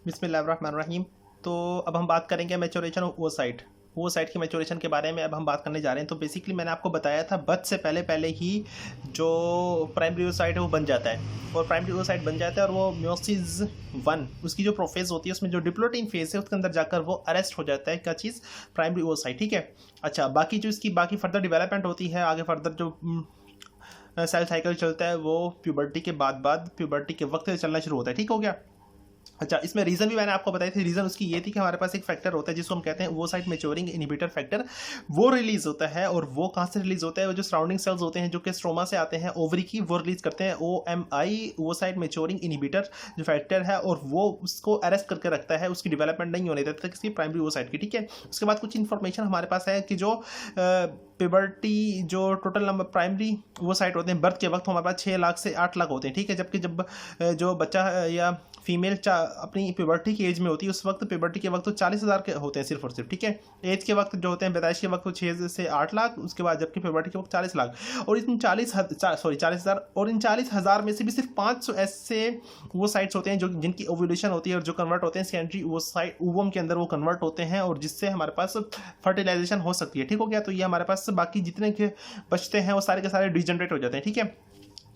बिस्मिल्लाहिर्रहमानिर्रहीम। तो अब हम बात करेंगे मैच्योरेशन ऑफ ओवोसाइट की मैच्योरेशन के बारे में अब हम बात करने जा रहे हैं। तो बेसिकली मैंने आपको बताया था बर्थ से पहले पहले ही जो प्राइमरी ओवोसाइट है वो बन जाता है, और प्राइमरी ओवोसाइट बन जाता है और वो मियोसिस वन उसकी जो प्रोफेज होती है उसमें जो डिप्लोटिन फेज है उसके अंदर जाकर वो अरेस्ट हो जाता है। क्या चीज़? प्राइमरी ओवोसाइट। ठीक है। अच्छा, बाकी जो इसकी बाकी फर्दर डेवलपमेंट होती है, आगे फर्दर जो सेल साइकिल चलता है वो प्यूबर्टी के बाद प्यूबर्टी के वक्त से चलना शुरू होता है। ठीक हो गया। अच्छा, इसमें रीज़न भी मैंने आपको बताई थी। रीज़न उसकी ये थी कि हमारे पास एक फैक्टर होता है जिसको हम कहते हैं ओवोसाइट मैच्योरिंग इनहिबिटर फैक्टर। वो रिलीज होता है, और वो कहाँ से रिलीज होता है? वो जो सराउंडिंग सेल्स होते हैं जो कि स्ट्रोमा से आते हैं ओवरी की, वो रिलीज करते हैं OMI ओवोसाइट मैच्योरिंग इनहिबिटर जो फैक्टर है, और वो उसको अरेस्ट करके रखता है, उसकी डेवलपमेंट नहीं होने देता किसी प्राइमरी ओवोसाइट की। ठीक है। उसके बाद कुछ इन्फॉर्मेशन हमारे पास है कि जो प्यूबर्टी जो टोटल नंबर प्राइमरी ओवोसाइट होते हैं बर्थ के वक्त हमारे पास 6 लाख से 8 लाख होते हैं। ठीक है। जबकि जब जो बच्चा या फीमेल अपनी प्यूबर्टी की एज में होती है उस वक्त प्यूबर्टी के वक्त तो 40,000 के होते हैं सिर्फ और सिर्फ। ठीक है। एज के वक्त जो होते हैं पैदाइश के वक्त वो 6 से 8 लाख, उसके बाद जबकि प्यूबर्टी के वक्त 40 लाख। और इन 40,000 और इन 40,000 में से भी सिर्फ 500 ऐसे वो साइट्स होते हैं जो जिनकी ओव्यूलेशन होती है और जो कन्वर्ट होते हैं सेकेंडरी वो साइट ओवम के अंदर वो कन्वर्ट होते हैं, और जिससे हमारे पास फर्टिलाइजेशन हो सकती है। ठीक हो गया। तो ये हमारे पास बाकी जितने के बचते हैं वो सारे के सारे डिजनरेट हो जाते हैं। ठीक है।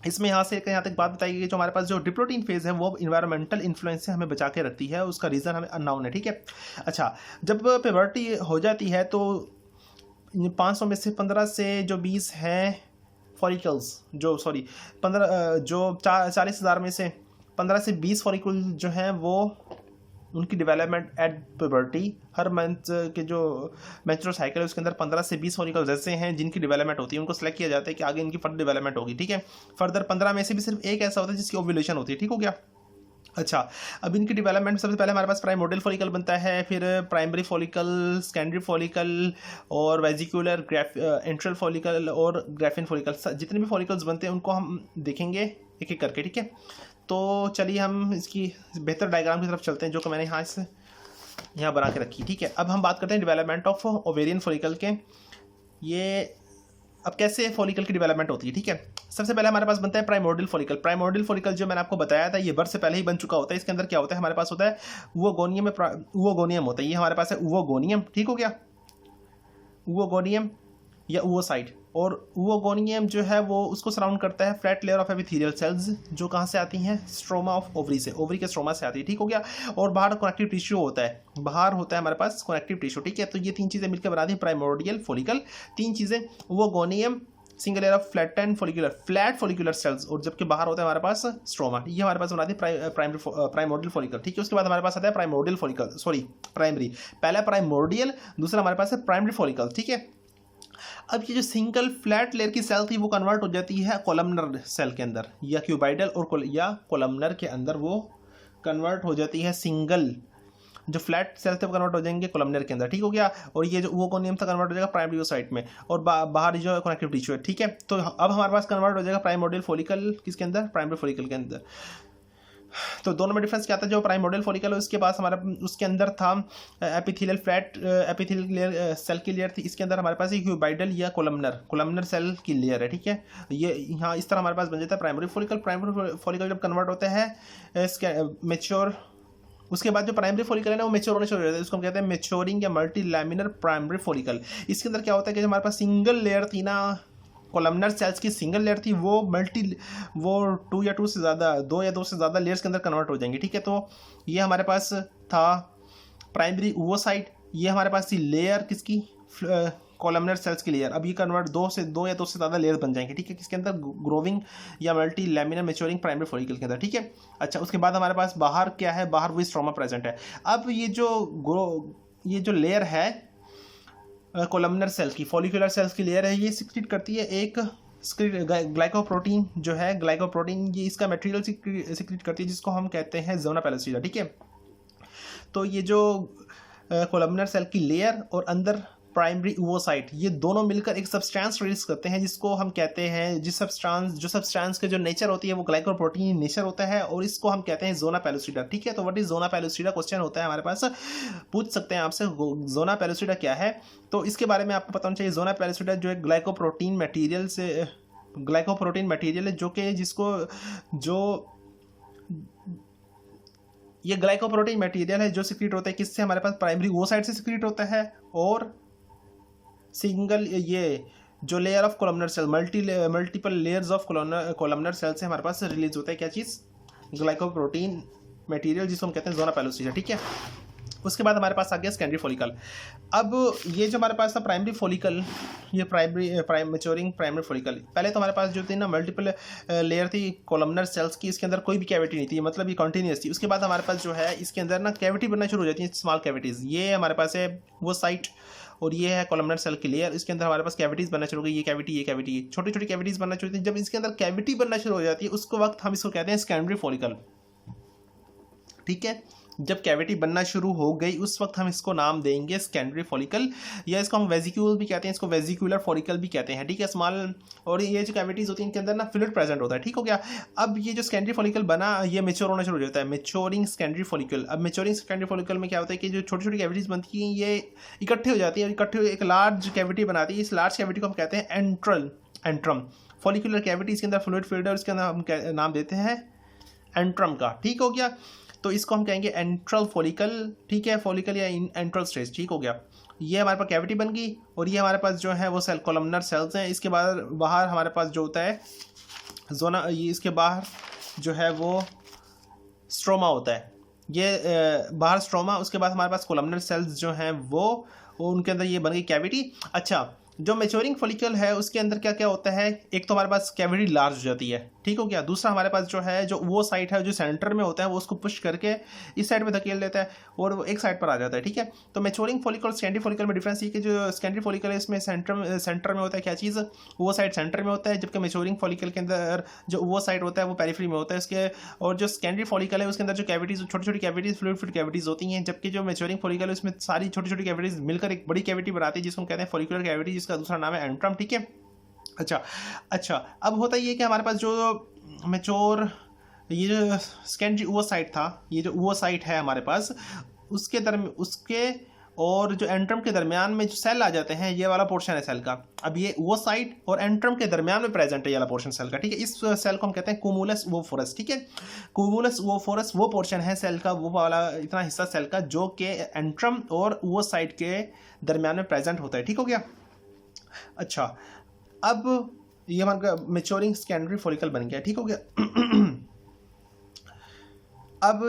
इसमें यहाँ से यहाँ तक बात बताई गई जो हमारे पास जो डिप्लोटिन फेज है वो इन्वायरमेंटल इन्फ्लुएंस से हमें बचा के रखती है, उसका रीज़न हमें अननोन है। ठीक है। अच्छा, जब प्यूबर्टी हो जाती है तो 500 में से 15 से जो 20 हैं फॉलिकल्स, जो सॉरी 15 जो 40,000 में से 15 से 20 फॉलिकल जो हैं वो उनकी development at puberty her month के जो मेंस्ट्रुअल साइकिल है उसके अंदर 15 से 20 फॉलिकल्स ऐसे हैं जिनकी डेवलपमेंट होती है, उनको सेलेक्ट किया जाता है कि आगे इनकी फर्दर डेवलपमेंट होगी। ठीक है। फर्दर 15 में से भी सिर्फ एक ऐसा होता है जिसकी ओव्यूलेशन होती है। ठीक हो गया। अच्छा, अब इनकी डेवलपमेंट सबसे पहले हमारे पास प्राइमोडियल फॉलिकल बनता है, फिर प्राइमरी फॉलिकल, सेकेंडरी फॉलिकल और वेजिकुलर एंट्रल फॉलिकल और ग्राफिन फॉलिकल। जितने भी फॉलिकल्स बनते हैं उनको हम देखेंगे एक एक करके। ठीक है। तो चलिए हम इसकी बेहतर डायग्राम की तरफ चलते हैं जो कि मैंने यहाँ बना के रखी। ठीक है। अब हम बात करते हैं डेवलपमेंट ऑफ ओवेरियन फॉलिकल के। ये अब कैसे फॉलिकल की डेवलपमेंट होती है। ठीक है। सबसे पहले हमारे पास बनता है प्राइमोर्डियल फॉलिकल। प्राइमोर्डियल फॉलिकल जो मैंने आपको बताया था ये बर्थ से पहले ही बन चुका होता है। इसके अंदर क्या होता है? हमारे पास होता है उवोगोनियम होता है। ये हमारे पास है उवोगोनियम। ठीक हो गया। उवोगोनियम या ओवोसाइट, और ओवोगोनियम जो है वो उसको सराउंड करता है flat layer of epithelial cells जो कहाँ से आती हैं? स्ट्रोमा ऑफ ओवरी से, ओवरी के स्ट्रोमा से आती है। ठीक हो गया। और बाहर कनेक्टिव टिश्यू होता है, बाहर होता है हमारे पास कनेक्टिव टिश्यू। ठीक है। तो ये तीन चीज़ें मिलकर बनाती हैं प्राइमोर्डियल फॉलिकल। तीन चीज़ें, oogonium, single layer of flattened follicular flat follicular cells, और जबकि बाहर होता है हमारे पास स्ट्रोमा। ये हमारे पास बनाती है प्राइमोर्डियल फॉलिकल। ठीक है। उसके बाद हमारे पास आता है प्राइमोर्डियल फॉलिकल, सॉरी प्राइमरी, पहला प्राइमोर्डियल, दूसरा हमारे पास है प्राइमरी फॉलिकल। ठीक है। अब ये जो सिंगल फ्लैट लेयर की सेल थी वो कन्वर्ट हो जाती है कोलमनर सेल के अंदर, या क्यूबाइडल और या कोलमनर के अंदर वो कन्वर्ट हो जाती है। सिंगल जो फ्लैट सेल थे वो कन्वर्ट हो जाएंगे कोलमनर के अंदर। ठीक हो गया। और ये जो ओवोगोनियम था कन्वर्ट हो जाएगा प्राइमरी ओसाइट में, और बाहर जो कनेक्टिव टिश्यू है। ठीक है। तो अब हमारे पास कन्वर्ट हो जाएगा प्राइमोर्डियल फॉलिकल किसके अंदर? प्राइमरी फॉलिकल के अंदर। तो दोनों में डिफरेंस क्या था? जो प्राइमोर्डियल फॉलिकल है उसके पास हमारा उसके अंदर था एपिथेलियल फ्लैट एपिथेलियल सेल की लेयर थी। इसके अंदर हमारे पास क्यूबाइडल या कोलमनर सेल की लेयर है। ठीक है। ये यहाँ इस तरह हमारे पास बन जाता है प्राइमरी फॉलिकल। प्राइमरी फॉलिकल जब कन्वर्ट होता है मेच्योर, उसके बाद जो प्राइमरी फॉलिकल है ना वो मेच्योर होने शुरू हो जाता है, उसको हम कहते हैं मेच्योरिंग या मल्टी लैमिनर प्राइमरी फॉलिकल। इसके अंदर क्या होता है कि हमारे पास सिंगल लेयर थी ना, कोलमनर सेल्स की सिंगल लेयर थी, वो 2 या 2 से ज़्यादा लेयर्स के अंदर कन्वर्ट हो जाएंगे। ठीक है। तो ये हमारे पास था प्राइमरी ओवोसाइट, ये हमारे पास थी लेयर किसकी? कोलमनर सेल्स की लेयर। अब ये कन्वर्ट 2 या 2 से ज़्यादा लेयर्स बन जाएंगे। ठीक है। किसके अंदर? ग्रोविंग या multi laminar maturing primary follicle के अंदर। ठीक है। अच्छा, उसके बाद हमारे पास बाहर क्या है? बाहर वही स्ट्रोमा प्रेजेंट है। अब ये जो लेयर है कोलमनर सेल की, फॉलिकुलर सेल्स की लेयर है, ये सिक्रीट करती है एक ग्लाइकोप्रोटीन जो है ग्लाइकोप्रोटीन, ये इसका मटेरियल सिक्रीट करती है जिसको हम कहते हैं ज़ोना पेलोसिडा। ठीक है। तो ये जो कोलमनर सेल की लेयर और अंदर प्राइमरी ओवोसाइट, ये दोनों मिलकर एक सब्सटेंस रिलीज करते हैं जिसको हम कहते हैं जो सब्सटेंस के जो नेचर होती है वो ग्लाइकोप्रोटीन नेचर होता है, और इसको हम कहते हैं ज़ोना पेलोसिडा। ठीक है। तो what is zona pellucida question होता है हमारे पास, पूछ सकते हैं आपसे ज़ोना पेलोसिडा क्या है। तो इसके बारे में आपको पता होना चाहिए। ज़ोना पेलोसिडा जो एक ग्लाइकोप्रोटीन मटेरियल है जो कि जो ये ग्लाइकोप्रोटीन मटेरियल है जो सिक्रीट होता है किससे, हमारे पास प्राइमरी oocyte से सिक्रीट होता है, और सिंगल ये जो layer of columnar cell multiple layers of columnar cell से हमारे पास रिलीज होता है क्या चीज़, ग्लाइकोप्रोटीन मटेरियल, जिसको हम कहते हैं ज़ोना पेलोसिटा, ठीक है। उसके बाद हमारे पास आ गया सेकेंडरी फॉलिकल। अब ये जो हमारे पास था प्राइमरी फॉलिकल, ये मैच्योरिंग प्राइमरी फॉलिकल, पहले तो हमारे पास जो थी ना मल्टीपल लेयर थी कोलमनर सेल्स की, इसके अंदर कोई भी कैविटी नहीं थी, मतलब ये कंटिन्यूस थी। उसके बाद हमारे पास जो है इसके अंदर ना कैविटी बनना शुरू हो जाती है, स्मॉल कैविटीज़। ये हमारे पास है वो साइट, और ये है कोलमनर सेल की लेयर, इसके अंदर हमारे पास कैविटीज़ बनना शुरू हो गई, ये कैविटी छोटी छोटी कैविटीज़ बनना शुरू होती है। जब इसके अंदर कैविटी बनना शुरू हो जाती है उस वक्त हम इसको कहते हैं सेकेंडरी फॉलिकल, ठीक है। जब कैविटी बनना शुरू हो गई उस वक्त हम इसको नाम देंगे सेकेंडरी फॉलिकल, या इसको हम वेजिक्यूल भी कहते हैं, इसको वेजिकुलर फॉलिकल भी कहते हैं, ठीक है। स्मॉल, और ये जो कैविटीज़ होती हैं इनके अंदर ना फ्लूइड प्रेजेंट होता है, ठीक हो गया। अब ये जो सेकेंडरी फॉलिकल बना ये मेच्योर होना शुरू हो जाता है, मेच्योरिंग सेकेंडरी फॉलिकल। अब मेच्योरिंग सेकेंडरी फॉलिकल में क्या होता है कि जो छोटी छोटी कैविटीज़ बनती हैं ये इकट्ठी हो जाती है, इकट्ठी एक लार्ज कैविटी बनाती है। इस लार्ज कैविटी को हम कहते हैं एंट्रम। फॉलिकुलर कैविटी, इसके अंदर फ्लूइड फील्ड है, उसके अंदर हम नाम देते हैं एंट्रम का, ठीक हो गया। तो इसको हम कहेंगे एंट्रल फॉलिकल, ठीक है, फॉलिकल या एंट्रल स्टेज, ठीक हो गया। ये हमारे पास कैविटी बन गई, और ये हमारे पास जो है वो सेल कोलमनर सेल्स हैं। इसके बाद बाहर हमारे पास जो होता है जोना, ये इसके बाहर जो है वो स्ट्रोमा होता है, ये बाहर स्ट्रोमा। उसके बाद हमारे पास कोलमनर सेल्स जो हैं वो उनके अंदर ये बन गई कैविटी। अच्छा, जो मैच्योरिंग फॉलिकल है उसके अंदर क्या क्या होता है, एक तो हमारे पास कैविटी लार्ज हो जाती है, ठीक हो गया। दूसरा हमारे पास जो है जो वो साइट है जो सेंटर में होता है वो उसको पुश करके इस साइड में धकेल देता है और वो एक साइड पर आ जाता है, ठीक है। तो मैच्योरिंग फॉलिकल और सेकेंडरी फॉलिकल में डिफरेंस ये कि जो सेकेंडरी फॉलिकल है इसमें सेंटर में होता है क्या चीज़, वो साइड सेंटर में होता है, जबकि मैच्योरिंग फॉलिकल के अंदर जो वो साइड होता है वो पेरिफेरी में होता है इसके। और जो सेकेंडरी फॉलिकल है उसके अंदर जो कैविटीज़ छोटी छोटी कैविटीज़ फ्लूइड कैविटीज़ होती हैं, जबकि जो मैच्योरिंग फॉलिकल है उसमें सारी छोटी छोटी कैविटीज़ मिलकर एक बड़ी कैविटी बनाती है जिसको कहते हैं फॉलिकुलर कैविटी, जिसका दूसरा नाम है एंट्रम, ठीक है। अच्छा, अब होता ये कि हमारे पास जो मैच्योर ये जो सेकेंडरी oocyte था, ये जो oocyte है हमारे पास, उसके और जो एंट्रम के दरमियान में जो सेल आ जाते हैं, ये वाला पोर्शन है सेल का। अब ये oocyte और एंट्रम के दरमियान में प्रेजेंट है ये वाला पोर्शन सेल का, ठीक है। इस सेल को हम कहते हैं क्यूमुलस ओवोफोरस, ठीक है। क्यूमुलस ओवोफोरस वो पोर्शन है सेल का, वो वाला इतना हिस्सा सेल का जो कि एंट्रम और oocyte के दरमियान में प्रेजेंट होता है, ठीक हो गया। अच्छा, अब ये हमारा मैच्योरिंग सेकेंडरी फॉलिकल बन गया, ठीक हो गया। अब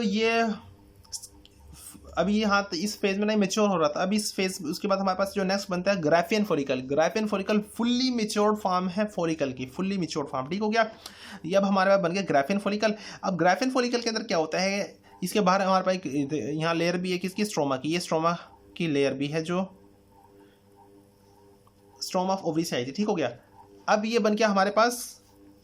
ये हाँ इस फेज में नहीं मैच्योर हो रहा था, अब इस फेज उसके बाद हमारे पास जो नेक्स्ट बनता है Graafian follicle. Graafian follicle fully matured form है फॉलिकल की, फुल्ली मैच्योर्ड फॉर्म, ठीक हो गया। ये अब हमारे पास बन गया ग्राफियन फॉलिकल। अब ग्राफियन फॉलिकल के अंदर क्या होता है, इसके बाहर हमारे पास यहाँ लेयर भी है किसकी, स्ट्रोमा की, ये स्ट्रोमा की लेयर भी है जो स्ट्रोमा ऑफ ओवरी से आई थी, ठीक हो गया। अब ये बन गया हमारे पास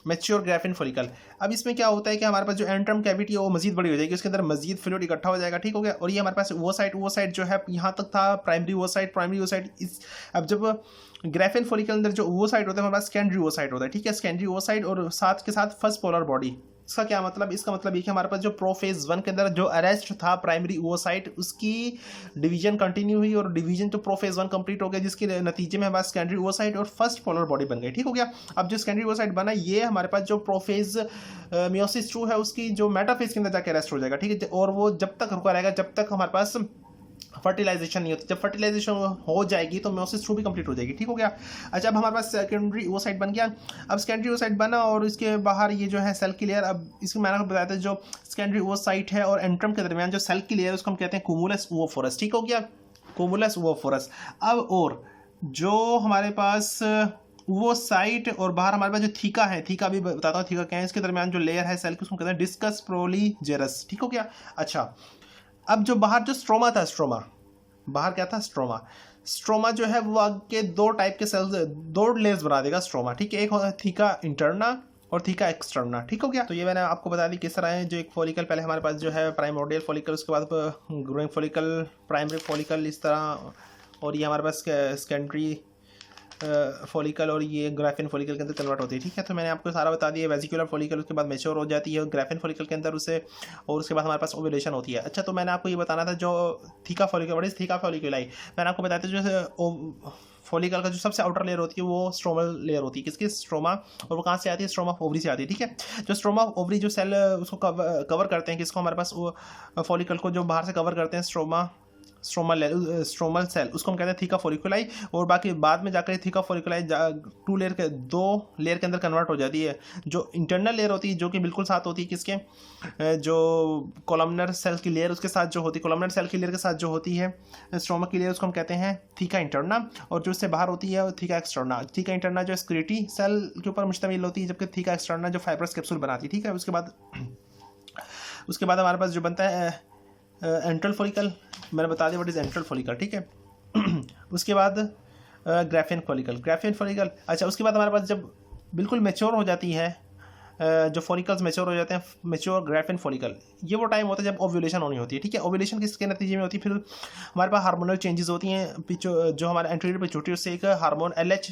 मैच्योर ग्राफियन फॉलिकल। अब इसमें क्या होता है कि हमारे पास जो एंट्रम कैविटी है वो मजीद बड़ी हो जाएगी, उसके अंदर मजीद फ्लूइड इकट्ठा हो जाएगा, ठीक हो गया। और ये हमारे पास वो साइड जो है यहाँ तक था प्राइमरी oocyte इस। अब जब ग्राफियन फॉलिकल अंदर जो oocyte होता है हमारे पास सेकेंडरी oocyte होता है, ठीक है। सेकेंडरी oocyte और साथ के साथ फर्स्ट पोलर बॉडी। इसका क्या मतलब, इसका मतलब ये कि हमारे पास जो प्रोफेज 1 के अंदर जो अरेस्ट था प्राइमरी oocyte उसकी डिवीजन कंटिन्यू हुई, और डिवीजन तो प्रोफेज 1 कंप्लीट हो गया, जिसके नतीजे में हमारे पास सेकेंडरी oocyte और फर्स्ट पोलर बॉडी बन गई, ठीक हो गया। अब जो सेकेंडरी oocyte बना ये हमारे पास जो प्रोफेज मियोसिस 2 है उसकी जो मेटाफेज के अंदर जाकर अरेस्ट हो जाएगा, ठीक है। और वो जब तक रुका रहेगा जब तक हमारे पास फर्टिलाइजेशन नहीं होती। जब फर्टिलाइजेशन हो जाएगी तो मेयोसिस 2 भी कंप्लीट हो जाएगी, ठीक हो गया। अच्छा, अब हमारे पास सेकेंडरी oocyte बन गया। अब सेकेंडरी oocyte बना और इसके बाहर ये जो है सेल की लेयर। अब इसको मैंने आपको बताया था जो सेकेंडरी oocyte है और एंट्रम के दरमियान जो सेल की लेयर है उसको हम कहते हैं क्यूमुलस ओवोफोरस, ठीक हो गया, क्यूमुलस ओवोफोरस। अब और जो हमारे पास वो साइट और बाहर हमारे पास जो थीका है, थीका भी बताता हूँ थीका क्या है, इसके दरमियान जो लेयर है सेल की उसको कहते हैं डिस्कस प्रोलीजेरस, ठीक हो गया। अच्छा, अब जो बाहर जो स्ट्रोमा था, स्ट्रोमा बाहर क्या था, स्ट्रोमा जो है वो आगे दो टाइप के सेल्स, दो लेयर्स बना देगा स्ट्रोमा, ठीक है। एक होता है थीका इंटरना और थीका एक्सटर्ना, ठीक हो गया। तो ये मैंने आपको बता दी किस तरह है। जो एक फॉलिकल पहले हमारे पास जो है प्राइमोर्डियल फॉलिकल, उसके बाद ग्रोइंग फॉलिकल, प्राइमरी फॉलिकल, इस तरह। और ये हमारे पास सेकेंडरी फॉलिकल और ये ग्राफियन फॉलिकल के अंदर कन्वर्ट होती है, ठीक है। तो मैंने आपको सारा बता दिया। वेजिकुलर फॉलिकल उसके बाद मैच्योर हो जाती है ग्राफियन फॉलिकल के अंदर उसे, और उसके बाद हमारे पास ओव्यूलेशन होती है। अच्छा, तो मैंने आपको ये बताना था जो theca follicle, what is theca folliculi. मैंने आपको बताया था जो फॉलिकल का जो सबसे आउटर लेयर होती है वो स्ट्रोमल लेयर होती है, किसकी, स्ट्रोमा, और वो कहाँ से आती है, स्ट्रोमा ऑफ ओवरी से आती है, ठीक है। जो स्ट्रोमा ऑफ ओवरी जो सेल उसको कवर करते हैं, किसको, हमारे पास वो फॉलिकल को जो बाहर से कवर करते हैं स्ट्रोमल सेल, उसको हम कहते हैं थीका फॉलिकुलाई, और बाकी बाद में जाकर थीका फॉलिकुलाई दो लेयर के अंदर कन्वर्ट हो जाती है। जो इंटरनल लेयर होती है जो कि बिल्कुल साथ होती है किसके, जो कॉलमनर सेल की लेयर उसके साथ जो होती है, कॉलमनर सेल की लेयर के साथ जो होती है स्ट्रोमा की लेयर, उसको हम कहते हैं थीका इंटरना, और जो इससे बाहर होती है वो थीका एक्सटर्ना। थीका इंटरना जो स्क्लेटी सेल के ऊपर मुश्तमिल होती है, जबकि थीका एक्सटर्ना जो फाइब्रस कैप्सूल बनाती है, ठीक है। उसके बाद हमारे पास जो बनता है एंट्रल फॉलिकल, मैंने बता दिया व्हाट इज एंट्रल फॉलिकल, ठीक है। उसके बाद ग्राफियन फॉलिकल, अच्छा। उसके बाद हमारे पास जब बिल्कुल मैच्योर हो जाती है, जो फॉलिकल्स मैच्योर हो जाते हैं, मैच्योर ग्राफियन फॉलिकल, ये वो टाइम होता है जब ओव्यूलेशन होनी होती है, ठीक है। ओव्यूलेशन किसके नतीजे में होती है, फिर हमारे पास हार्मोनल चेंजेस होती हैं, जो हमारे एंटीरियर पिट्यूटरी उससे एक हार्मोन LH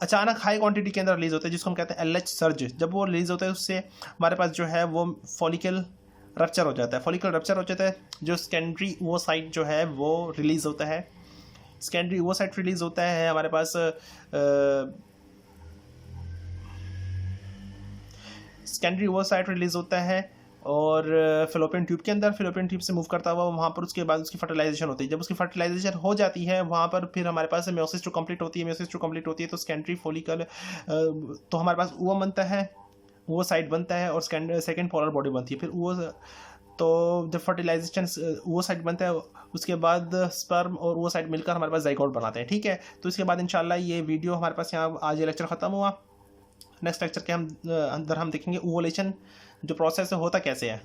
अचानक हाई क्वांटिटी के अंदर रिलीज होता है, जिसको हम कहते हैं LH सर्ज। जब वो रिलीज होता है उससे हमारे पास जो है वो फॉलिकल रप्चर हो जाता है, जो सेकेंडरी ओवोसाइट जो है वो रिलीज होता है, सेकेंडरी ओवोसाइट रिलीज होता है हमारे पास सेकेंडरी ओवोसाइट रिलीज होता है, और फेलोपियन ट्यूब के अंदर, फेलोपियन ट्यूब से मूव करता हुआ वहाँ पर उसके बाद उसकी फर्टिलाइजेशन होती है। जब उसकी फर्टिलाइजेशन हो जाती है वहाँ पर फिर हमारे पास मेयोसिस टू कंप्लीट होती है, तो सेकेंडरी फॉलिकल, तो हमारे पास वो बनता है, वो साइड बनता है, और सेकेंड पोलर बॉडी बनती है। फिर वो, तो जब फर्टिलाइजेशन वो साइड बनता है उसके बाद स्पर्म और वो साइड मिलकर हमारे पास जाइगोट बनाते हैं, ठीक है। तो इसके बाद इंशाल्लाह ये वीडियो हमारे पास यहाँ आज ये लेक्चर ख़त्म हुआ। नेक्स्ट लेक्चर के अंदर हम देखेंगे ओवुलेशन जो प्रोसेस है होता कैसे है।